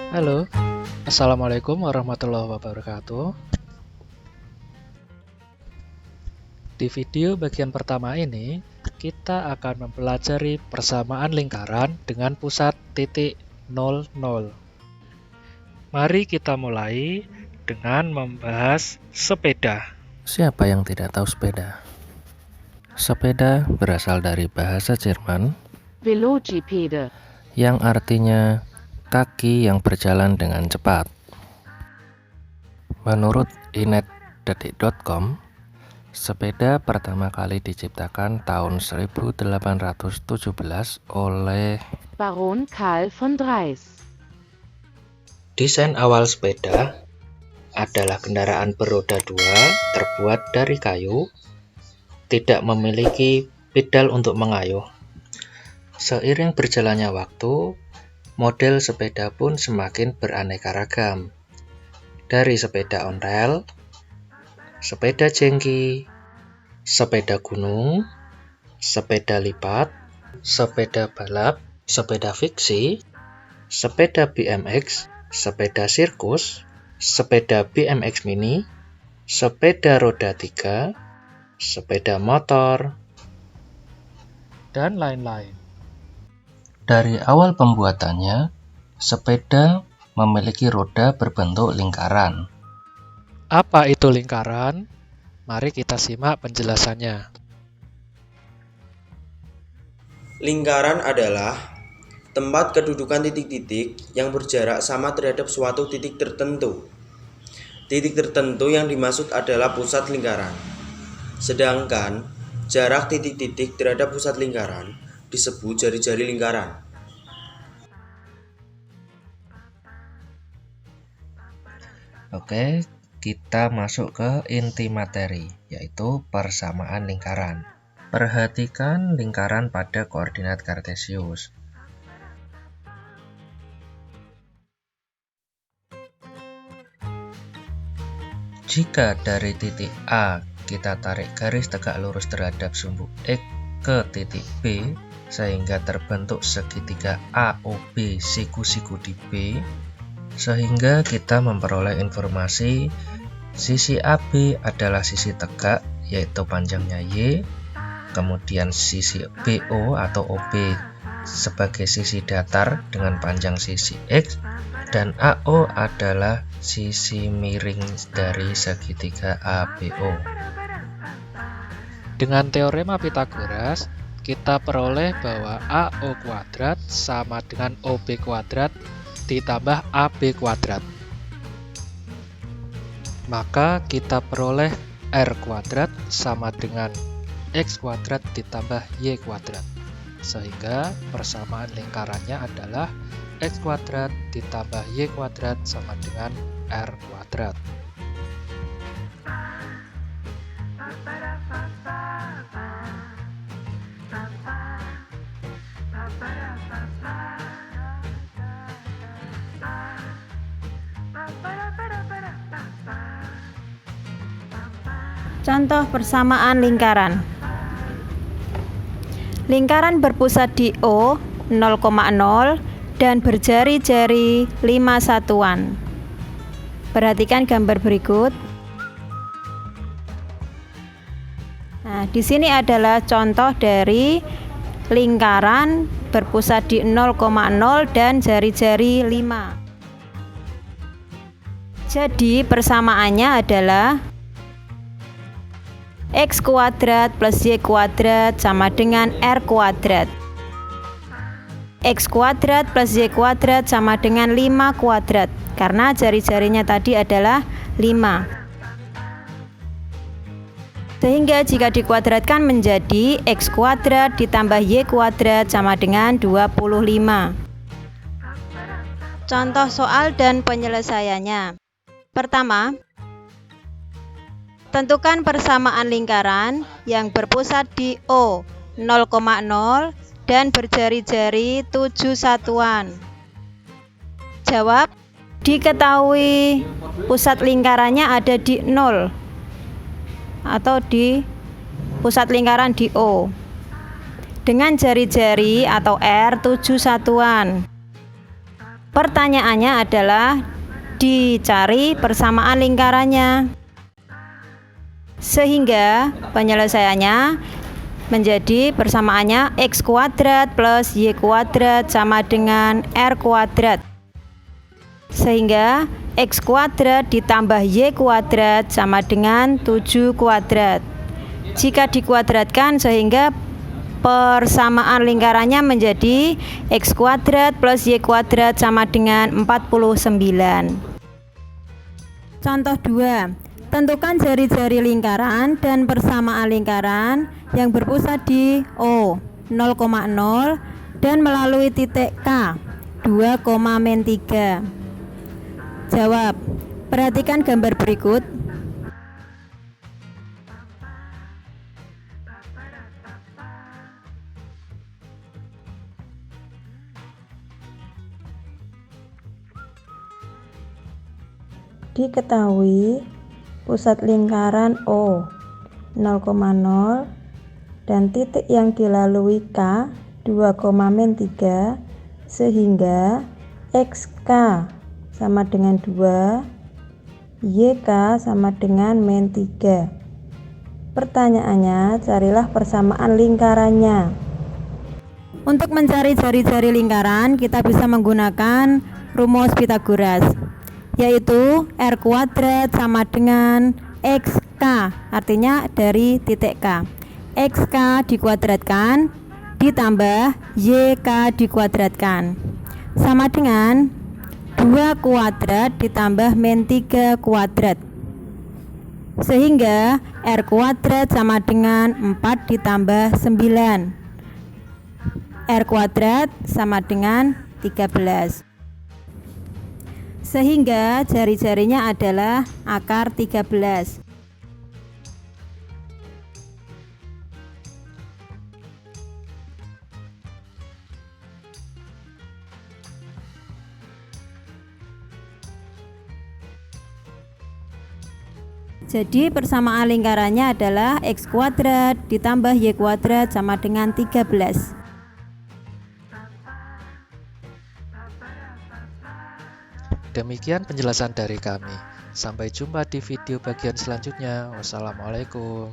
Halo, Assalamualaikum warahmatullahi wabarakatuh. Di video bagian pertama ini, kita akan mempelajari persamaan lingkaran dengan pusat titik 00. Mari kita mulai dengan membahas sepeda. Siapa yang tidak tahu sepeda? Sepeda berasal dari bahasa Jerman Velocipede, yang artinya kaki yang berjalan dengan cepat. Menurut inet.detik.com, sepeda pertama kali diciptakan tahun 1817 oleh Baron Karl von Drais. Desain awal sepeda adalah kendaraan beroda dua terbuat dari kayu, tidak memiliki pedal untuk mengayuh. Seiring berjalannya waktu, model sepeda pun semakin beraneka ragam. Dari sepeda ontel, sepeda jengki, sepeda gunung, sepeda lipat, sepeda balap, sepeda fiksi, sepeda BMX, sepeda sirkus, sepeda BMX mini, sepeda roda 3, sepeda motor, dan lain-lain. Dari awal pembuatannya, sepeda memiliki roda berbentuk lingkaran. Apa itu lingkaran? Mari kita simak penjelasannya. Lingkaran adalah tempat kedudukan titik-titik yang berjarak sama terhadap suatu titik tertentu. Titik tertentu yang dimaksud adalah pusat lingkaran. Sedangkan jarak titik-titik terhadap pusat lingkaran disebut jari-jari lingkaran. Oke, kita masuk ke inti materi, yaitu persamaan lingkaran. Perhatikan lingkaran pada koordinat kartesius. Jika dari titik A kita tarik garis tegak lurus terhadap sumbu X ke titik B, sehingga terbentuk segitiga AOB siku-siku di B, sehingga kita memperoleh informasi sisi AB adalah sisi tegak, yaitu panjangnya Y, kemudian sisi BO atau OB sebagai sisi datar dengan panjang sisi X, dan AO adalah sisi miring dari segitiga ABO. Dengan teorema Pythagoras, kita peroleh bahwa AO kuadrat sama dengan OB kuadrat ditambah AB kuadrat. Maka kita peroleh R kuadrat sama dengan X kuadrat ditambah Y kuadrat. Sehingga persamaan lingkarannya adalah X kuadrat ditambah Y kuadrat sama dengan R kuadrat. Contoh persamaan lingkaran. Lingkaran berpusat di O 0,0 dan berjari-jari 5 satuan. Perhatikan gambar berikut. Nah, di sini adalah contoh dari lingkaran berpusat di 0,0 dan jari-jari 5. Jadi persamaannya adalah X kuadrat plus Y kuadrat sama dengan R kuadrat. X kuadrat plus Y kuadrat sama dengan 5 kuadrat, karena jari-jarinya tadi adalah 5. Sehingga jika dikuadratkan menjadi X kuadrat ditambah Y kuadrat sama dengan 25. Contoh soal dan penyelesaiannya. Pertama, tentukan persamaan lingkaran yang berpusat di O 0,0 dan berjari-jari 7 satuan. Jawab, diketahui pusat lingkarannya ada di 0 atau di pusat lingkaran di O dengan jari-jari atau R 7 satuan. Pertanyaannya adalah dicari persamaan lingkarannya. Sehingga penyelesaiannya menjadi persamaannya X kuadrat plus Y kuadrat sama dengan R kuadrat. Sehingga X kuadrat ditambah Y kuadrat sama dengan 7 kuadrat. Jika dikuadratkan sehingga persamaan lingkarannya menjadi X kuadrat plus Y kuadrat sama dengan 49. Contoh 2. Tentukan jari-jari lingkaran dan persamaan lingkaran yang berpusat di O 0,0 dan melalui titik K 2,-3. Jawab. Perhatikan gambar berikut. Diketahui pusat lingkaran O 0,0 dan titik yang dilalui K 2,-3 sehingga XK sama dengan 2, YK sama dengan -3. Pertanyaannya, carilah persamaan lingkarannya. Untuk mencari jari-jari lingkaran, kita bisa menggunakan rumus Pythagoras, yaitu R kuadrat sama dengan XK, artinya dari titik K. XK dikuadratkan ditambah YK dikuadratkan sama dengan 2 kuadrat ditambah -3 kuadrat. Sehingga R kuadrat sama dengan 4 ditambah 9. R kuadrat sama dengan 13. Sehingga jari-jarinya adalah akar 13. Jadi persamaan lingkarannya adalah X kuadrat ditambah Y kuadrat sama dengan 13. Demikian penjelasan dari kami. Sampai jumpa di video bagian selanjutnya. Wassalamualaikum.